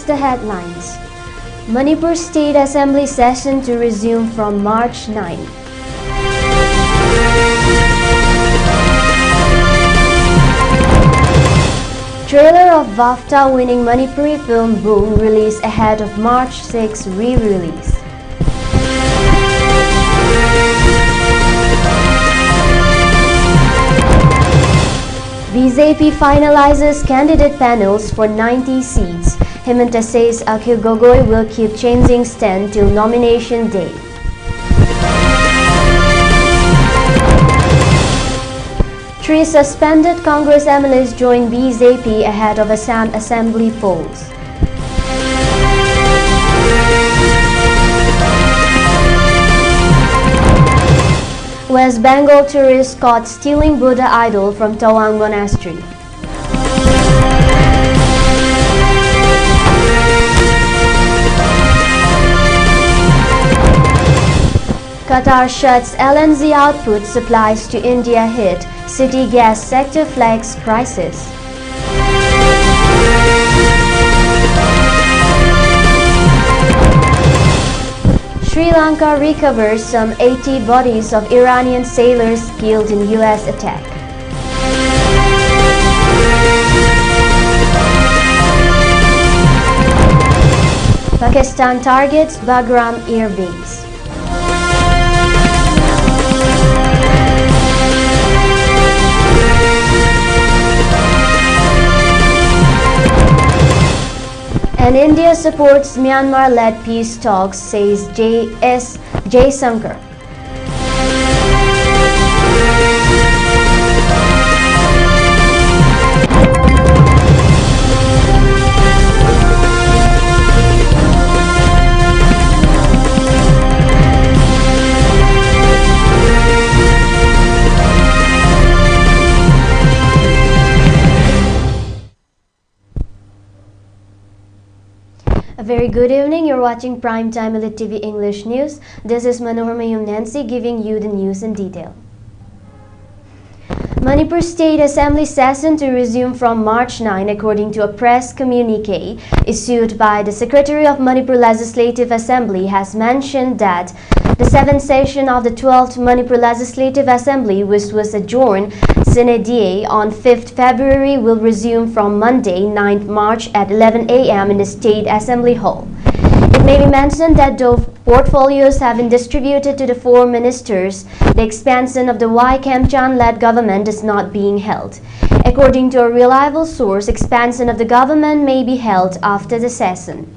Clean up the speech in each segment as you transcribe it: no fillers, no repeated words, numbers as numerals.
First, the headlines. Manipur State Assembly session to resume from March 9. Trailer of BAFTA winning Manipuri film Boom release ahead of March 6 re-release. BJP finalizes candidate panels for 90 seats. Himanta says Akhil Gogoi will keep changing stand till nomination day. Three suspended Congress MLAs join BJP ahead of Assam Assembly polls. West Bengal tourists caught stealing Buddha idol from Tawang monastery. Qatar shuts LNG output supplies to India hit city gas sector flags crisis. Sri Lanka recovers some 80 bodies of Iranian sailors killed in US attack. Pakistan targets Bagram air base. And India supports Myanmar-led peace talks, says J. Sankar. A very good evening. You're watching Primetime ELITETV English News. This is Manohar Mayum Nancy giving you the news in detail. Manipur State Assembly session to resume from March 9 according to a press communique issued by the Secretary of Manipur Legislative Assembly has mentioned that the 7th session of the 12th Manipur Legislative Assembly, which was adjourned sine die on 5th February, will resume from Monday 9th March at 11 a.m. in the State Assembly Hall. It may be mentioned that though portfolios have been distributed to the 4 ministers, the expansion of the Y. Kemchan-led government is not being held. According to a reliable source, expansion of the government may be held after the session.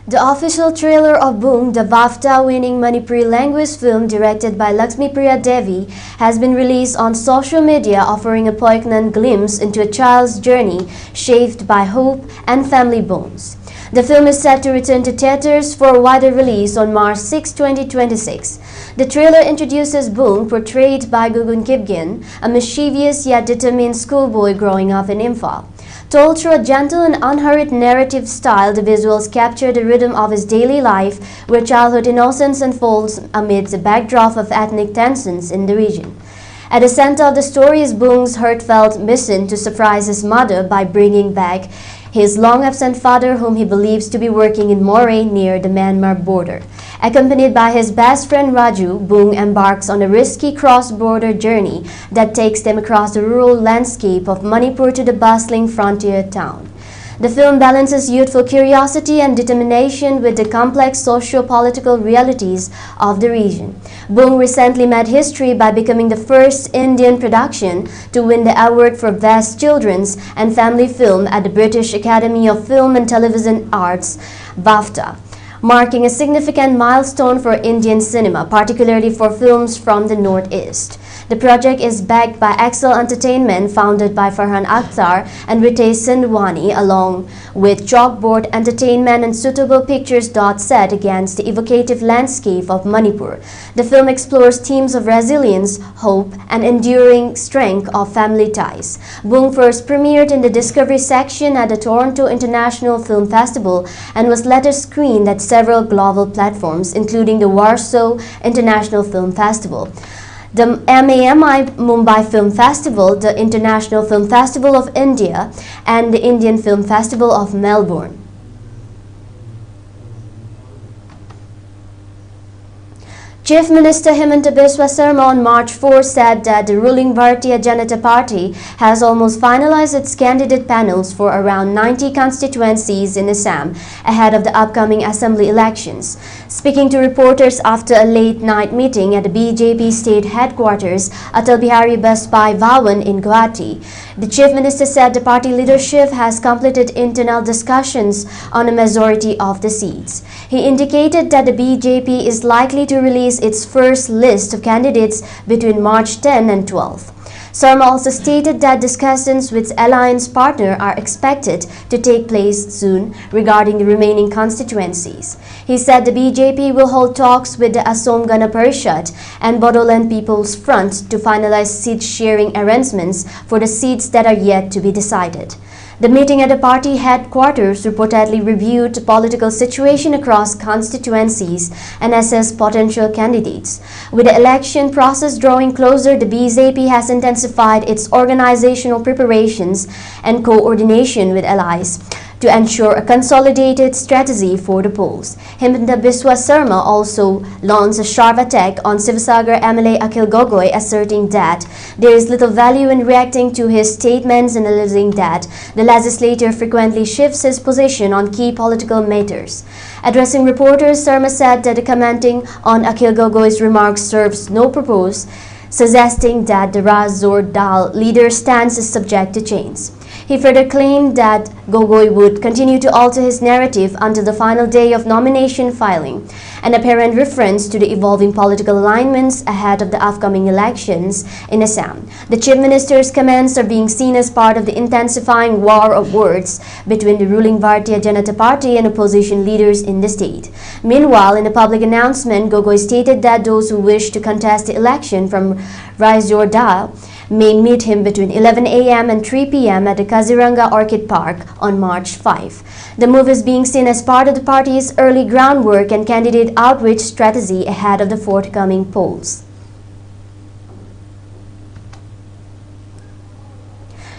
The official trailer of Boom, the BAFTA-winning Manipuri language film directed by Lakshmipriya Devi, has been released on social media, offering a poignant glimpse into a child's journey shaped by hope and family bonds. The film is set to return to theaters for a wider release on March 6, 2026. The trailer introduces Boom, portrayed by Gugun Kipgin, a mischievous yet determined schoolboy growing up in Imphal. Told through a gentle and unhurried narrative style, the visuals capture the rhythm of his daily life, where childhood innocence unfolds amidst a backdrop of ethnic tensions in the region. At the center of the story is Boom's heartfelt mission to surprise his mother by bringing back his long-absent father, whom he believes to be working in Moray near the Myanmar border. Accompanied by his best friend Raju, Bung embarks on a risky cross-border journey that takes them across the rural landscape of Manipur to the bustling frontier town. The film balances youthful curiosity and determination with the complex socio-political realities of the region. Bung recently made history by becoming the first Indian production to win the award for Best Children's and Family Film at the British Academy of Film and Television Arts, BAFTA, marking a significant milestone for Indian cinema, particularly for films from the Northeast. The project is backed by Excel Entertainment, founded by Farhan Akhtar and Ritesh Sindwani, along with Chalkboard Entertainment and Suitable Pictures. Set against the evocative landscape of Manipur. The film explores themes of resilience, hope, and enduring strength of family ties. Bung first premiered in the Discovery section at the Toronto International Film Festival and was later screened at several global platforms, including the Warsaw International Film Festival, the MAMI Mumbai Film Festival, the International Film Festival of India, and the Indian Film Festival of Melbourne. Chief Minister Himanta Biswa Sarma on March 4 said that the ruling Bharatiya Janata Party has almost finalized its candidate panels for around 90 constituencies in Assam ahead of the upcoming assembly elections. Speaking to reporters after a late-night meeting at the BJP state headquarters, Atal Bihari Vajpayee Bhawan in Guwahati, the Chief Minister said the party leadership has completed internal discussions on a majority of the seats. He indicated that the BJP is likely to release its first list of candidates between March 10 and 12. Sarma also stated that discussions with alliance partner are expected to take place soon regarding the remaining constituencies. He said the BJP will hold talks with the Assam Gana Parishad and Bodoland People's Front to finalize seat-sharing arrangements for the seats that are yet to be decided. The meeting at the party headquarters reportedly reviewed the political situation across constituencies and assessed potential candidates. With the election process drawing closer, the BJP has intensified its organizational preparations and coordination with allies to ensure a consolidated strategy for the polls. Himanta Biswa Sarma also launched a sharp attack on Sivasagar MLA Akhil Gogoi, asserting that there is little value in reacting to his statements and alleging that the legislator frequently shifts his position on key political matters. Addressing reporters, Sarma said that commenting on Akhil Gogoi's remarks serves no purpose, suggesting that the Razor Dal leader's stance is subject to change. He further claimed that Gogoi would continue to alter his narrative until the final day of nomination filing, an apparent reference to the evolving political alignments ahead of the upcoming elections in Assam. The Chief Minister's comments are being seen as part of the intensifying war of words between the ruling Bharatiya Janata Party and opposition leaders in the state. Meanwhile, in a public announcement, Gogoi stated that those who wish to contest the election from Raizor Dal may meet him between 11 a.m. and 3 p.m. at the Kaziranga Orchid Park on March 5. The move is being seen as part of the party's early groundwork and candidate outreach strategy ahead of the forthcoming polls.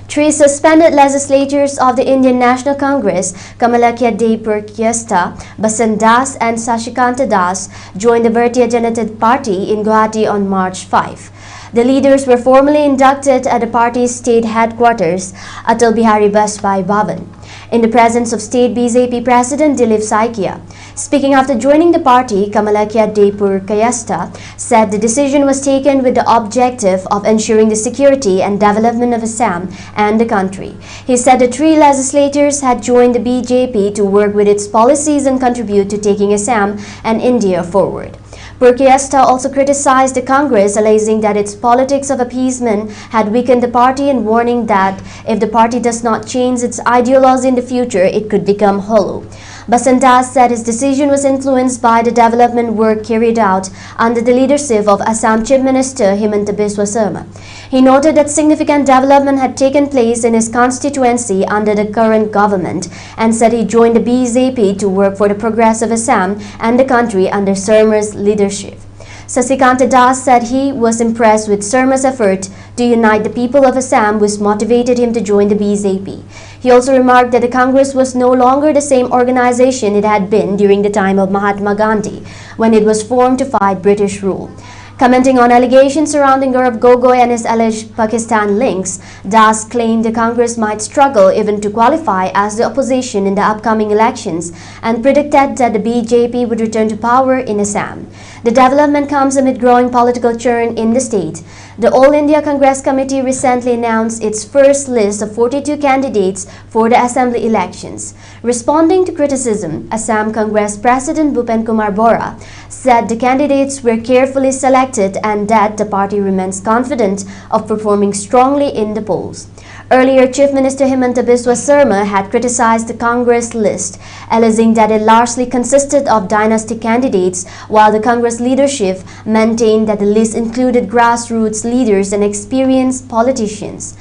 Three suspended legislators of the Indian National Congress, Kamalakya Depurkyesta, Basan Das and Sashikanta Das, joined the Bharatiya Janata Party in Guwahati on March 5. The leaders were formally inducted at the party's state headquarters, Atal Bihari Vajpayee Bhawan, in the presence of State BJP President Dilip Saikia. Speaking after joining the party, Kamalakya Depurkyesta said the decision was taken with the objective of ensuring the security and development of Assam and the country. He said the three legislators had joined the BJP to work with its policies and contribute to taking Assam and India forward. Purkyesta also criticized the Congress, alleging that its politics of appeasement had weakened the party and warning that if the party does not change its ideology in the future, it could become hollow. Basandas said his decision was influenced by the development work carried out under the leadership of Assam Chief Minister Himanta Biswa Sarma. He noted that significant development had taken place in his constituency under the current government and said he joined the BJP to work for the progress of Assam and the country under Sarma's leadership. Sasikanta Das said he was impressed with Sarma's effort to unite the people of Assam, which motivated him to join the BJP. He also remarked that the Congress was no longer the same organization it had been during the time of Mahatma Gandhi, when it was formed to fight British rule. Commenting on allegations surrounding Gaurav Gogoi and his alleged Pakistan links, Das claimed the Congress might struggle even to qualify as the opposition in the upcoming elections and predicted that the BJP would return to power in Assam. The development comes amid growing political churn in the state. The All India Congress Committee recently announced its first list of 42 candidates for the assembly elections. Responding to criticism, Assam Congress President Bhupen Kumar Bora said the candidates were carefully selected and that the party remains confident of performing strongly in the polls. Earlier, Chief Minister Himanta Biswa Sarma had criticized the Congress list, alleging that it largely consisted of dynasty candidates, while the Congress leadership maintained that the list included grassroots leaders and experienced politicians.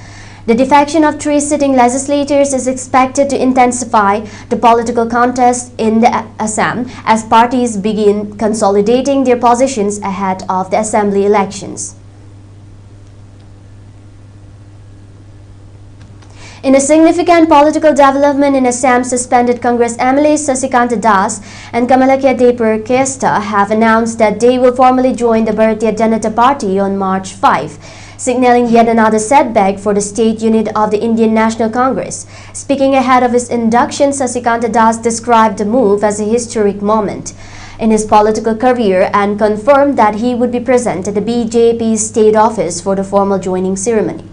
The defection of 3 sitting legislators is expected to intensify the political contest in the Assam as parties begin consolidating their positions ahead of the assembly elections. In a significant political development in Assam, suspended Congress MLAs Sasikanta Das and Kamalakya Depur have announced that they will formally join the Bharatiya Janata Party on March 5, signaling yet another setback for the state unit of the Indian National Congress. Speaking ahead of his induction, Sasikanta Das described the move as a historic moment in his political career and confirmed that he would be present at the BJP's state office for the formal joining ceremony.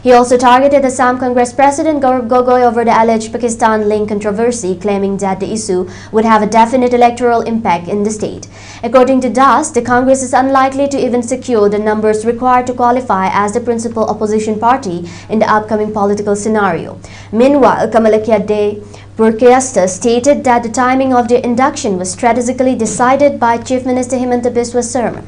He also targeted Assam Congress President Gaurav Gogoi over the alleged Pakistan link controversy, claiming that the issue would have a definite electoral impact in the state. According to Das, the Congress is unlikely to even secure the numbers required to qualify as the principal opposition party in the upcoming political scenario. Meanwhile, Kamalakya Depur stated that the timing of their induction was strategically decided by Chief Minister Himanta Biswa Sarma,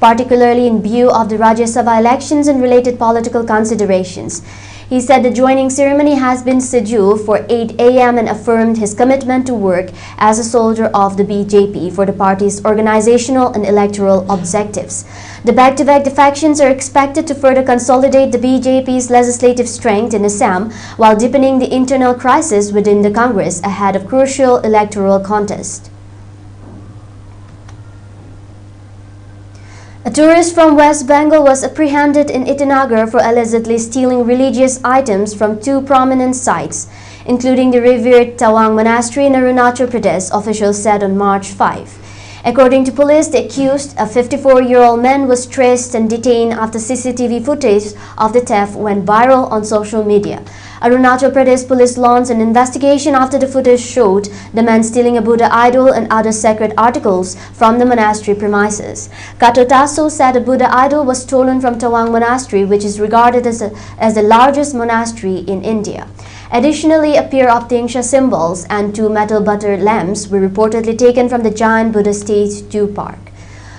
particularly in view of the Rajya Sabha elections and related political considerations. He said the joining ceremony has been scheduled for 8 a.m. and affirmed his commitment to work as a soldier of the BJP for the party's organizational and electoral objectives. The back-to-back defections are expected to further consolidate the BJP's legislative strength in Assam while deepening the internal crisis within the Congress ahead of crucial electoral contest. A tourist from West Bengal was apprehended in Itanagar for allegedly stealing religious items from 2 prominent sites, including the revered Tawang monastery in Arunachal Pradesh, officials said on March 5. According to police, the accused, a 54-year-old man, was traced and detained after CCTV footage of the theft went viral on social media. Arunachal Pradesh police launched an investigation after the footage showed the man stealing a Buddha idol and other sacred articles from the monastery premises. Katotaso said a Buddha idol was stolen from Tawang Monastery, which is regarded as the largest monastery in India. Additionally, a pair of Tingsha symbols and 2 metal butter lamps were reportedly taken from the giant Buddha statue park.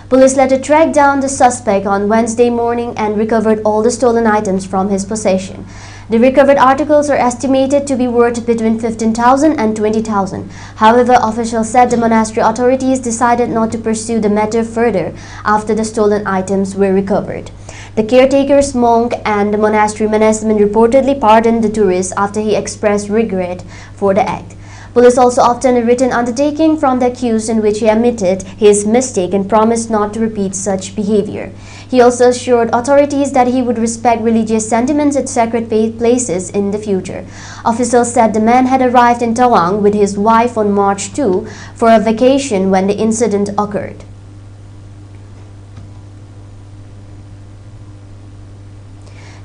Police later tracked down the suspect on Wednesday morning and recovered all the stolen items from his possession. The recovered articles are estimated to be worth between 15,000 and 20,000. However, officials said the monastery authorities decided not to pursue the matter further after the stolen items were recovered. The caretaker's monk and the monastery management reportedly pardoned the tourist after he expressed regret for the act. Police also obtained a written undertaking from the accused in which he admitted his mistake and promised not to repeat such behavior. He also assured authorities that he would respect religious sentiments at sacred places in the future. Officials said the man had arrived in Tawang with his wife on March 2 for a vacation when the incident occurred.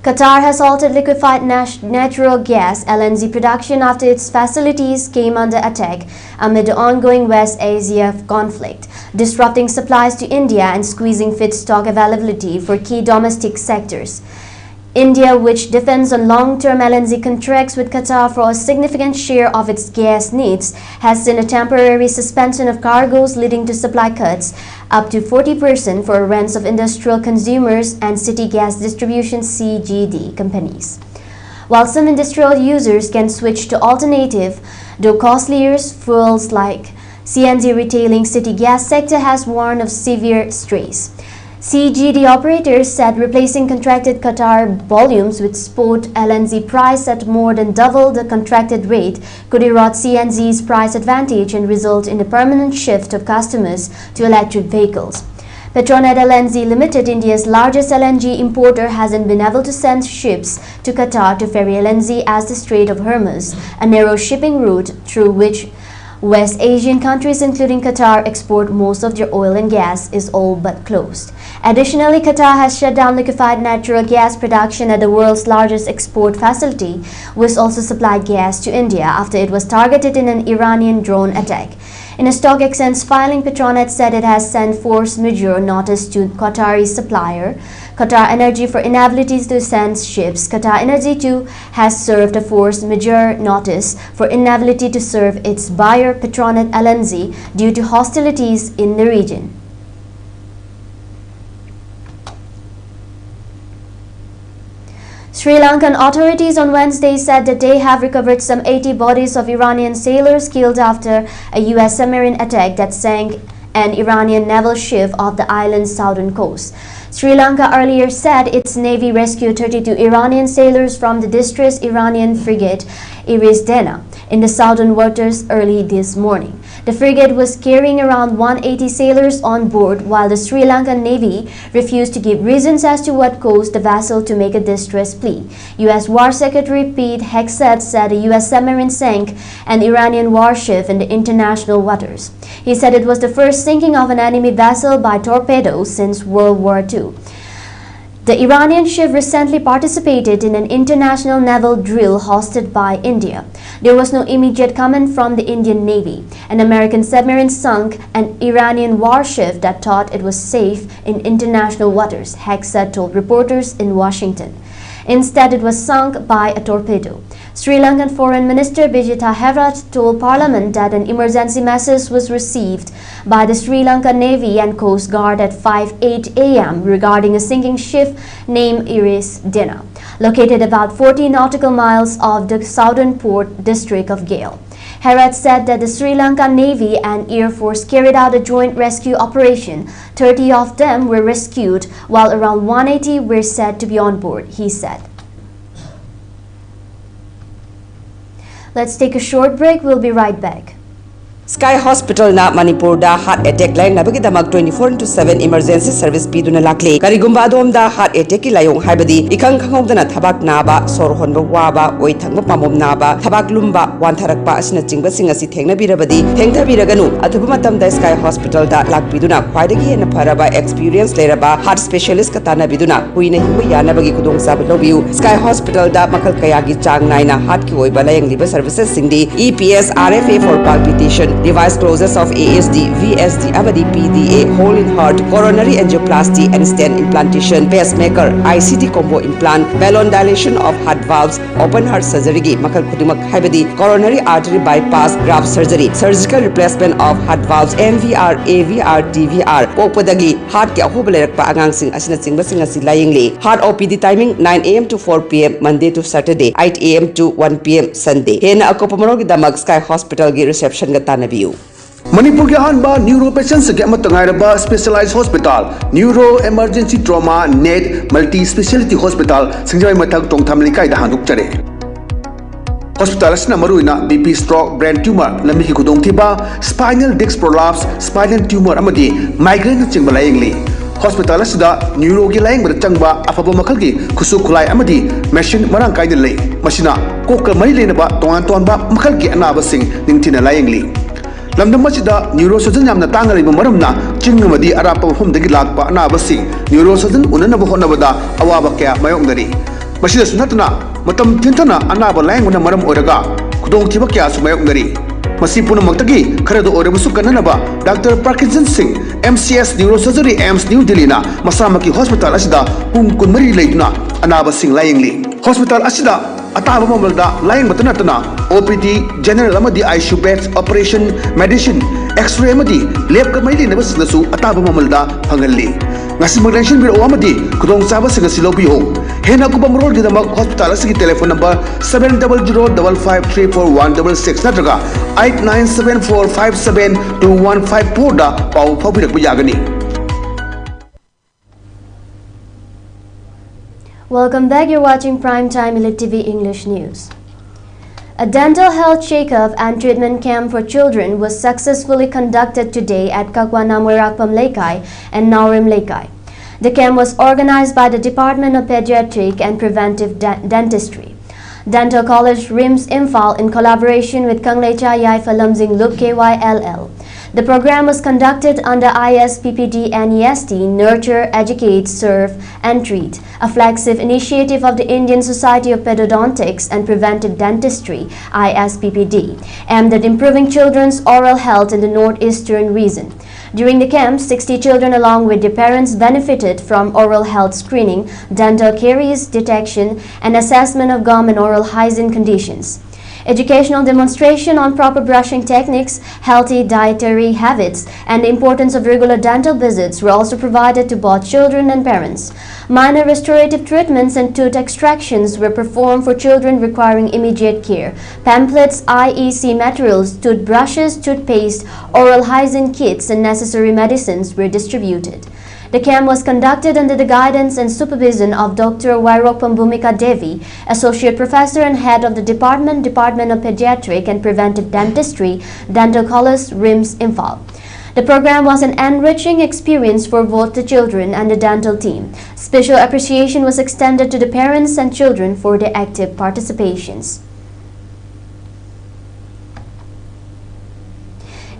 Qatar has halted liquefied natural gas (LNG) production after its facilities came under attack amid the ongoing West Asia conflict, disrupting supplies to India and squeezing feedstock availability for key domestic sectors. India, which depends on long-term LNG contracts with Qatar for a significant share of its gas needs, has seen a temporary suspension of cargoes leading to supply cuts up to 40% for a range of industrial consumers and city gas distribution (CGD) companies. While some industrial users can switch to alternative, though costlier fuels like CNG, retailing city gas sector has warned of severe stress. CGD operators said replacing contracted Qatar volumes with spot LNG price at more than double the contracted rate could erode CNG's price advantage and result in a permanent shift of customers to electric vehicles. Qatar LNG Limited, India's largest LNG importer, hasn't been able to send ships to Qatar to ferry LNG as the Strait of Hormuz, a narrow shipping route through which West Asian countries including Qatar export most of their oil and gas, is all but closed. Additionally, Qatar has shut down liquefied natural gas production at the world's largest export facility, which also supplied gas to India after it was targeted in an Iranian drone attack. In a stock exchange filing, Petronet said it has sent force majeure notice to Qatari supplier Qatar Energy for inability to send ships. Qatar Energy too has served a force majeure notice for inability to serve its buyer Petronet LNG due to hostilities in the region. Sri Lankan authorities on Wednesday said that they have recovered some 80 bodies of Iranian sailors killed after a U.S. submarine attack that sank an Iranian naval ship off the island's southern coast. Sri Lanka earlier said its navy rescued 32 Iranian sailors from the distressed Iranian frigate Iris Dena in the southern waters early this morning. The frigate was carrying around 180 sailors on board, while the Sri Lankan Navy refused to give reasons as to what caused the vessel to make a distress plea. U.S. War Secretary Pete Hegseth said a U.S. submarine sank an Iranian warship in the international waters. He said it was the first sinking of an enemy vessel by torpedo since World War II. The Iranian ship recently participated in an international naval drill hosted by India. There was no immediate comment from the Indian Navy. An American submarine sunk an Iranian warship that thought it was safe in international waters, Hegseth told reporters in Washington. Instead, it was sunk by a torpedo. Sri Lankan Foreign Minister Vijitha Herat told Parliament that an emergency message was received by the Sri Lankan Navy and Coast Guard at 5:08 a.m. regarding a sinking ship named Iris Dena, located about 40 nautical miles off the southern port district of Gale. Herat said that the Sri Lankan Navy and Air Force carried out a joint rescue operation. 30 of them were rescued, while around 180 were said to be on board, he said. Let's take a short break. We'll be right back. Sky Hospital na Manipur da heart attack line nabagi damak 24/7 emergency service piduna lakle karigumba adom da heart attack ki layong haibadi ikang khangogdana thabak naba sor honba waba oi thangba pamom naba thabak lumba wantharakpa asina chingba singa si thengna birabadi thengtha biraganu athuba matam da Sky Hospital da lakpiduna khwaidagi hena faraba experience leraba heart specialist ka tana biduna huina himba yanabagi kudong sab lobiu Sky Hospital da makal kaya gi chang naina heart ki oi balayang liba services singdi EPS RFA for palpitation device closures of ASD, VSD, Abadi PDA, hole in heart, coronary angioplasty and stent implantation, pacemaker, ICT combo implant, balloon dilation of heart valves, open heart surgery, makal kudumak haibadi, coronary artery bypass, graft surgery, surgical replacement of heart valves, MVR, AVR, DVR, pokpadagi, heart ki ahobalak pa agang sing asina singba singa silayingli. Heart OPD timing 9 AM to 4 PM Monday to Saturday, 8 AM to 1 PM Sunday. Hena akopamono gi damak Sky Hospital gi reception ga tanabi. Manipur के अहनबा neuro patients के अमतंगायरबा specialised hospital neuro emergency trauma नेट multi speciality hospital सिंगजाई मथक टोंगथाम लिकाई दा हांदुकचरे हॉस्पिटल असना मरुइना बीपी स्ट्रोक ब्रेन ट्यूमर लम्बी की खुदोंथिबा spinal disc prolapse spinal tumour अमदी माइग्रेन चिंगबा लायंगली हॉस्पिटल असदा न्यूरो की लायंग बद चंगबा अफबो मखल की खुसु खुलाई अमदी मशीन मरांग कायद ले मशीना कोक मरी लेनबा तोंगान तोंबा मखल की अनाबा सिंग निंगथिना लायंगली लमदम मसिदा neuro surgeon यामना तांगरिबा मरमना चिंगमदी अरापा मफमदगी Lakpa अनाबसि neuro surgeon उननबा होनबदा अवाबा क्या मायोंगदरी मसिदा सुनतना मतम थिंथना अनाबा लायंगना मरम ओरगा खुदोंथिबा क्या सुमायोंगदरी मसी पुनमक्तगी खरदो ओरबसु कननबा doctor Parkinson Singh MCS neuro surgery AIIMS New Delhi ना मसामकी हॉस्पिटल असिदा पुंग कुनमरी लेदुना अनाबा सिंह लायंगली हॉस्पिटल असिदा अताबा ममलदा लायंग मतनतना OPD जनरल अमदी ICU beds operation medicine x-ray अमदी लैब का मैली नबसनसु अताबा ममलदा फंगल्ली ngasi magdenshin biro amadi kudong saba singa silobi ho hena ku bamrol gi damak hospital asigi telephone number 7005534166 natraga 8974572154 da pau phabirak bu yagani Welcome back, you're watching Primetime ELITETV English News. A dental health check-up and treatment camp for children was successfully conducted today at Kakwa-Namoy-Rakpam Lekai and Naurim Lekai. The camp was organized by the Department of Pediatric and Preventive Dentistry, Dental College RIMS Imphal in collaboration with Kanglecha Yaifa Lamzing Lup KYLL. The program was conducted under ISPPD NEST Nurture, Educate, Serve and Treat, a flagship initiative of the Indian Society of Pedodontics and Preventive Dentistry ISPPD, aimed at improving children's oral health in the northeastern region. During the camp, 60 children along with their parents benefited from oral health screening, dental caries detection and assessment of gum and oral hygiene conditions. Educational demonstration on proper brushing techniques, healthy dietary habits, and the importance of regular dental visits were also provided to both children and parents. Minor restorative treatments and tooth extractions were performed for children requiring immediate care. Pamphlets, IEC materials, toothbrushes, toothpaste, oral hygiene kits, and necessary medicines were distributed. The camp was conducted under the guidance and supervision of Dr. Wairokpam Bhumika Devi, Associate Professor and Head of the Department of Pediatric and Preventive Dentistry, Dental College, RIMS Imphal. The program was an enriching experience for both the children and the dental team. Special appreciation was extended to the parents and children for their active participations.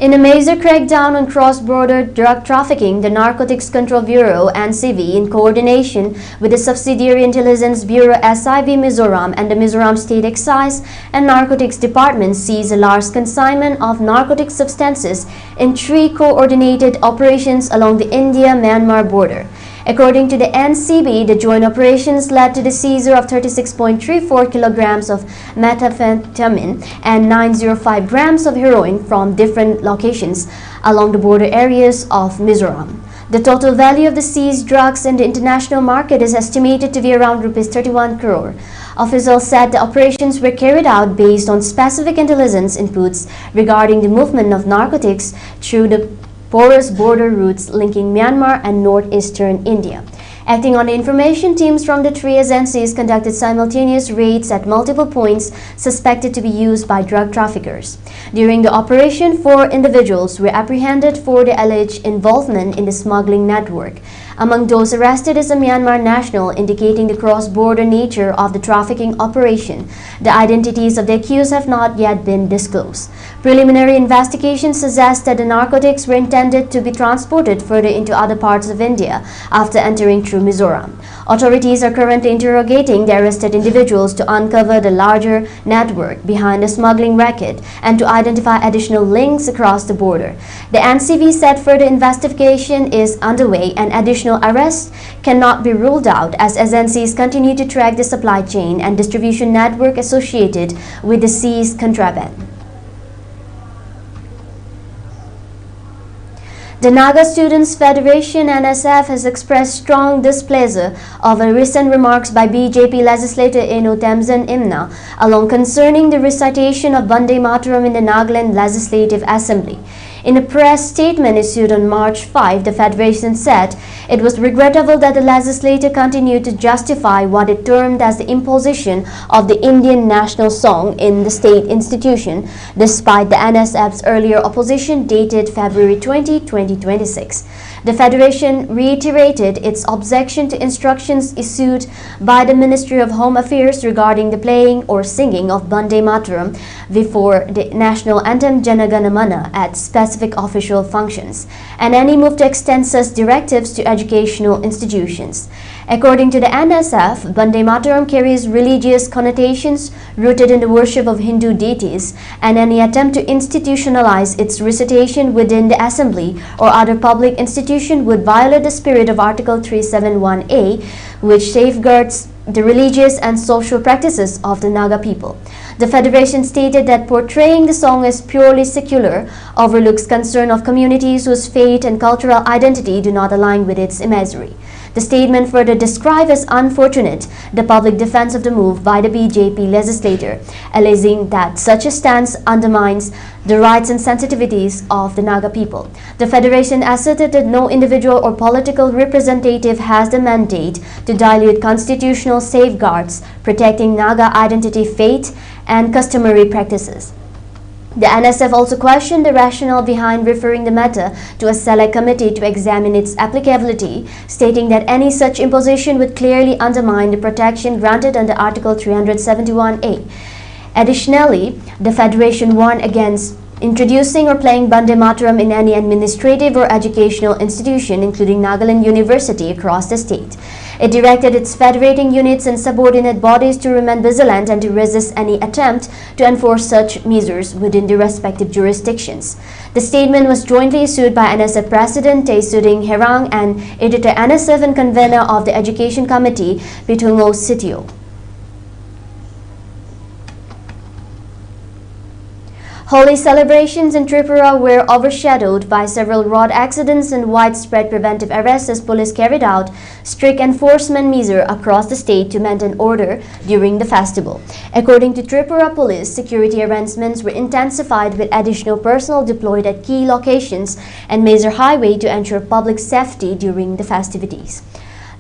In a major crackdown on cross-border drug trafficking, the Narcotics Control Bureau (NCB), in coordination with the subsidiary Intelligence Bureau (SIB) Mizoram and the Mizoram State Excise and Narcotics Department, seized a large consignment of narcotic substances in 3 coordinated operations along the India-Myanmar border. According to the NCB, the joint operations led to the seizure of 36.34 kilograms of methamphetamine and 905 grams of heroin from different locations along the border areas of Mizoram. The total value of the seized drugs in the international market is estimated to be around Rs 31 crore. Officials said the operations were carried out based on specific intelligence inputs regarding the movement of narcotics through the porous border routes linking Myanmar and northeastern India. Acting on the information, teams from the 3 agencies conducted simultaneous raids at multiple points suspected to be used by drug traffickers. During the operation, 4 individuals were apprehended for their alleged involvement in the smuggling network. Among those arrested is a Myanmar national, indicating the cross-border nature of the trafficking operation. The identities of the accused have not yet been disclosed. Preliminary investigations suggest that the narcotics were intended to be transported further into other parts of India after entering through Mizoram. Authorities are currently interrogating the arrested individuals to uncover the larger network behind the smuggling racket and to identify additional links across the border. The NCB said further investigation is underway and additional arrests cannot be ruled out as agencies continue to track the supply chain and distribution network associated with the seized contraband. The Naga Students Federation (NSF) has expressed strong displeasure over recent remarks by BJP legislator Eno Temzin Imna along concerning the recitation of Vande Mataram in the Nagaland Legislative Assembly. In a press statement issued on March 5, the Federation said it was regrettable that the legislature continued to justify what it termed as the imposition of the Indian national song in the state institution, despite the NSF's earlier opposition dated February 20, 2026. The Federation reiterated its objection to instructions issued by the Ministry of Home Affairs regarding the playing or singing of Vande Mataram before the national anthem Jana Gana Mana at specific official functions, and any move to extend such directives to educational institutions. According to the NSF, Vande Mataram carries religious connotations rooted in the worship of Hindu deities, and any attempt to institutionalize its recitation within the assembly or other public institution would violate the spirit of Article 371A, which safeguards the religious and social practices of the Naga people. The Federation stated that portraying the song as purely secular overlooks concern of communities whose faith and cultural identity do not align with its imagery. The statement further described as unfortunate the public defense of the move by the BJP legislator, alleging that such a stance undermines the rights and sensitivities of the Naga people. The Federation asserted that no individual or political representative has the mandate to dilute constitutional safeguards protecting Naga identity, faith, and customary practices. The NSF also questioned the rationale behind referring the matter to a select committee to examine its applicability, stating that any such imposition would clearly undermine the protection granted under Article 371A. Additionally, the Federation warned against introducing or playing Bande Mataram in any administrative or educational institution, including Nagaland University, across the state. It directed its federating units and subordinate bodies to remain vigilant and to resist any attempt to enforce such measures within their respective jurisdictions. The statement was jointly issued by NSF President Tay Suding Herang and Editor NSF and Convener of the Education Committee, Pitungo Sitio. Holi celebrations in Tripura were overshadowed by several road accidents and widespread preventive arrests as police carried out strict enforcement measures across the state to maintain order during the festival. According to Tripura Police, security arrangements were intensified with additional personnel deployed at key locations and major highways to ensure public safety during the festivities.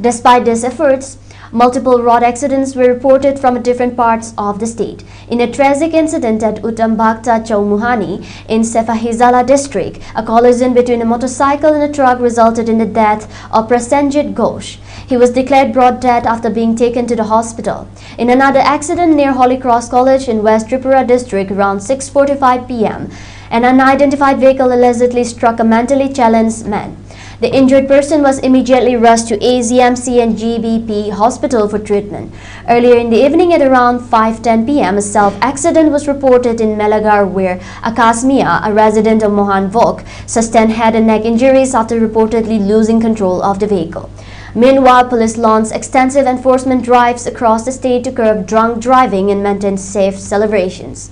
Despite these efforts, multiple road accidents were reported from different parts of the state. In a tragic incident at Utambakta Chaumuhani in Sefahizala district, a collision between a motorcycle and a truck resulted in the death of Prasenjit Ghosh. He was declared broad dead after being taken to the hospital. In another accident near Holy Cross College in West Tripura district around 6:45 p.m., an unidentified vehicle allegedly struck a mentally challenged man. The injured person was immediately rushed to AZMC and GBP hospital for treatment. Earlier in the evening at around 5:10 p.m., a self-accident was reported in Melagar where Akash Mia, a resident of Mohan Vok, sustained head and neck injuries after reportedly losing control of the vehicle. Meanwhile, police launched extensive enforcement drives across the state to curb drunk driving and maintain safe celebrations.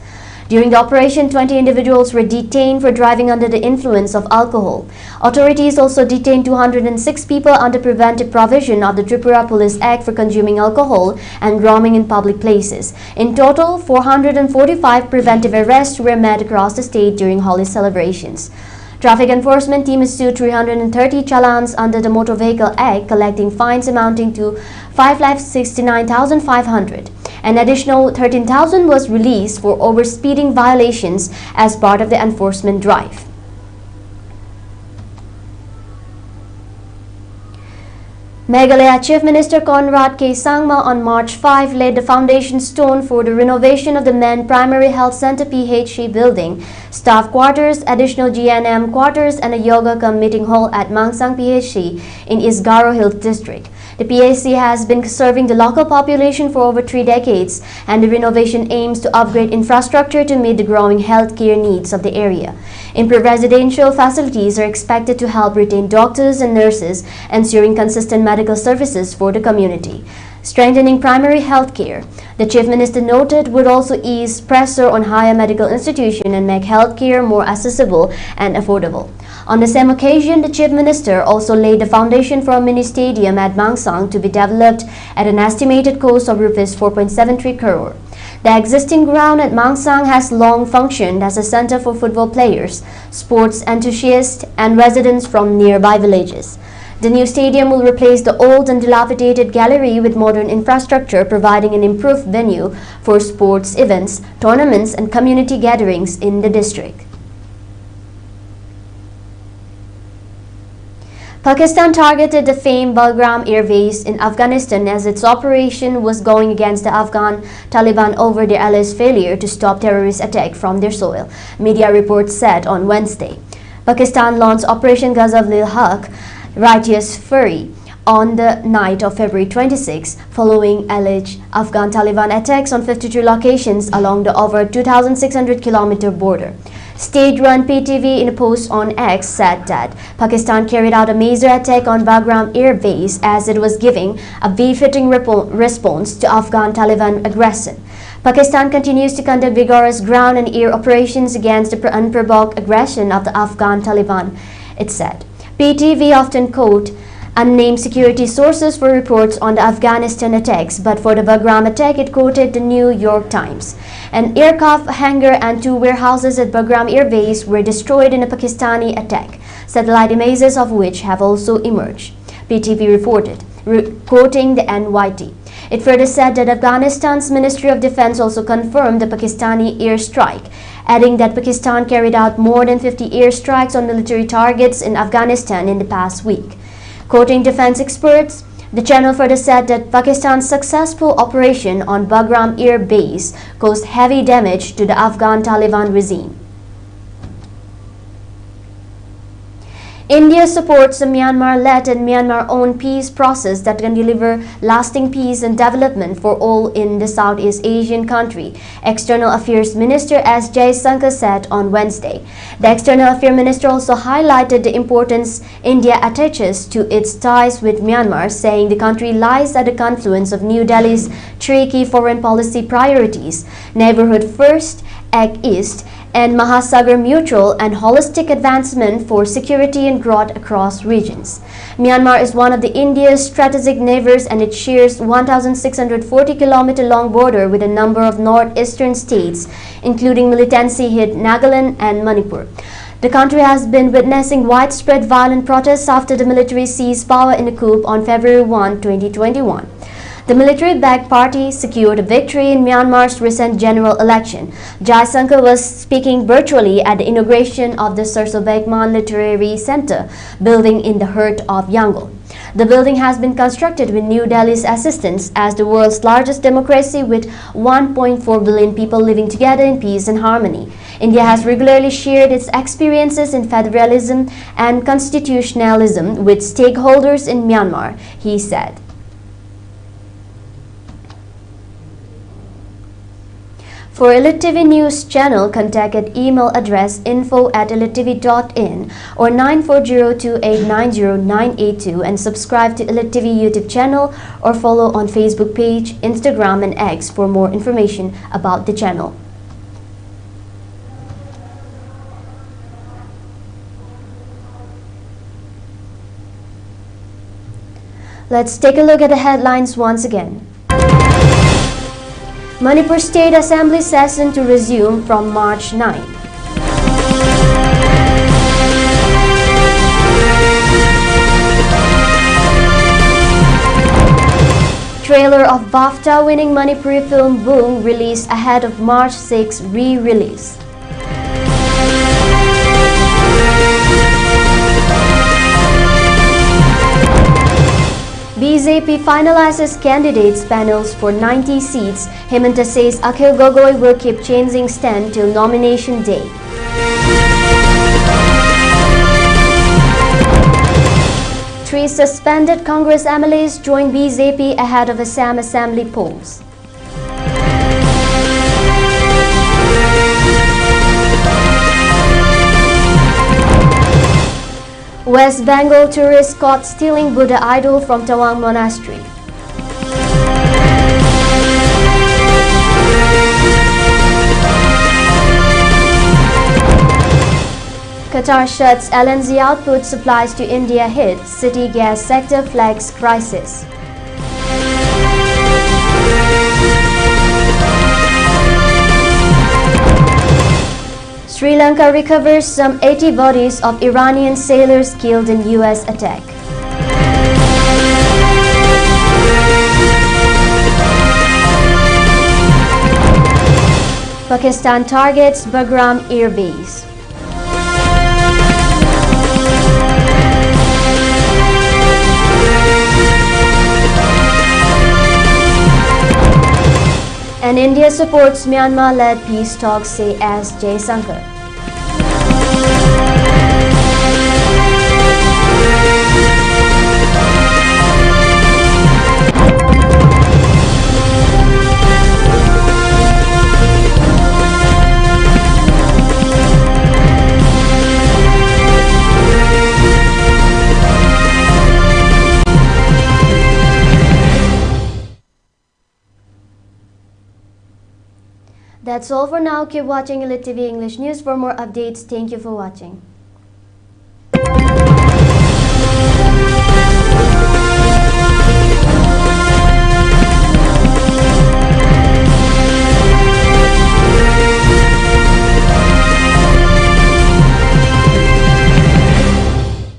During the operation, 20 individuals were detained for driving under the influence of alcohol. Authorities also detained 206 people under preventive provision of the Tripura Police Act for consuming alcohol and roaming in public places. In total, 445 preventive arrests were made across the state during Holi celebrations. Traffic enforcement team issued 330 challans under the Motor Vehicle Act, collecting fines amounting to 5,69,500. An additional 13,000 was released for overspeeding violations as part of the enforcement drive. Meghalaya Chief Minister Conrad K. Sangma on March 5 laid the foundation stone for the renovation of the Men Primary Health Center PHC building, staff quarters, additional GNM quarters and a yoga meeting hall at Mangsang PHC in East Garo Hills District. The PHC has been serving the local population for over 3 decades, and the renovation aims to upgrade infrastructure to meet the growing healthcare needs of the area. Improved residential facilities are expected to help retain doctors and nurses, ensuring consistent medical services for the community. Strengthening primary health care, the Chief Minister noted, would also ease pressure on higher medical institutions and make health care more accessible and affordable. On the same occasion, the Chief Minister also laid the foundation for a mini stadium at Mangsang to be developed at an estimated cost of Rs 4.73 crore. The existing ground at Mangsang has long functioned as a center for football players, sports enthusiasts, and residents from nearby villages. The new stadium will replace the old and dilapidated gallery with modern infrastructure, providing an improved venue for sports events, tournaments, and community gatherings in the district. Pakistan targeted the famed Bagram Air Base in Afghanistan as its operation was going against the Afghan Taliban over their allies' failure to stop terrorist attacks from their soil, media reports said on Wednesday. Pakistan launched Operation Ghazal-ul-Haq, Righteous Fury, on the night of February 26, following alleged Afghan Taliban attacks on 52 locations along the over 2,600-kilometer border. State-run PTV in a post on X said that Pakistan carried out a major attack on Bagram Air Base as it was giving a befitting response to Afghan Taliban aggression. Pakistan continues to conduct vigorous ground and air operations against the unprovoked aggression of the Afghan Taliban, it said. PTV often quote unnamed security sources for reports on the Afghanistan attacks, but for the Bagram attack, it quoted the New York Times. An aircraft hangar and 2 warehouses at Bagram Air Base were destroyed in a Pakistani attack, satellite images of which have also emerged, PTV reported, quoting the NYT. It further said that Afghanistan's Ministry of Defense also confirmed the Pakistani airstrike, adding that Pakistan carried out more than 50 airstrikes on military targets in Afghanistan in the past week. Quoting defense experts, the channel further said that Pakistan's successful operation on Bagram Air Base caused heavy damage to the Afghan Taliban regime. India supports the Myanmar-led and Myanmar-owned peace process that can deliver lasting peace and development for all in the Southeast Asian country, External Affairs Minister S. Jaishankar said on Wednesday. The External Affairs Minister also highlighted the importance India attaches to its ties with Myanmar, saying the country lies at the confluence of New Delhi's 3 key foreign policy priorities: Neighborhood First, Act East, and Mahasagar mutual and holistic advancement for security and growth across regions. Myanmar is one of India's strategic neighbors, and it shares 1,640-kilometer long border with a number of northeastern states, including militancy-hit Nagaland and Manipur. The country has been witnessing widespread violent protests after the military seized power in a coup on February 1, 2021. The military-backed party secured a victory in Myanmar's recent general election. Jaishankar was speaking virtually at the inauguration of the Sursobekman Literary Center building in the heart of Yangon. The building has been constructed with New Delhi's assistance as the world's largest democracy with 1.4 billion people living together in peace and harmony. India has regularly shared its experiences in federalism and constitutionalism with stakeholders in Myanmar, he said. For ELITETV News channel, contact at email address info@elitetv.in or 9402890982 and subscribe to ELITETV YouTube channel or follow on Facebook page, Instagram and X for more information about the channel. Let's take a look at the headlines once again. Manipur State Assembly session to resume from March 9. Trailer of BAFTA winning Manipuri film Boom released ahead of March 6 re-release. BJP finalizes candidates panels for 90 seats. Hemanta says Akhil Gogoi will keep changing stand till nomination day. Three suspended Congress MLAs join BJP ahead of Assam Assembly polls. West Bengal tourists caught stealing Buddha idol from Tawang monastery. Qatar shuts LNG output supplies to India hit, city gas sector flags crisis. Sri Lanka recovers some 80 bodies of Iranian sailors killed in US attack. Pakistan targets Bagram Air Base. And India supports Myanmar-led peace talks, say S. Jaishankar. That's all for now. Keep watching ELITETV English News for more updates. Thank you for watching.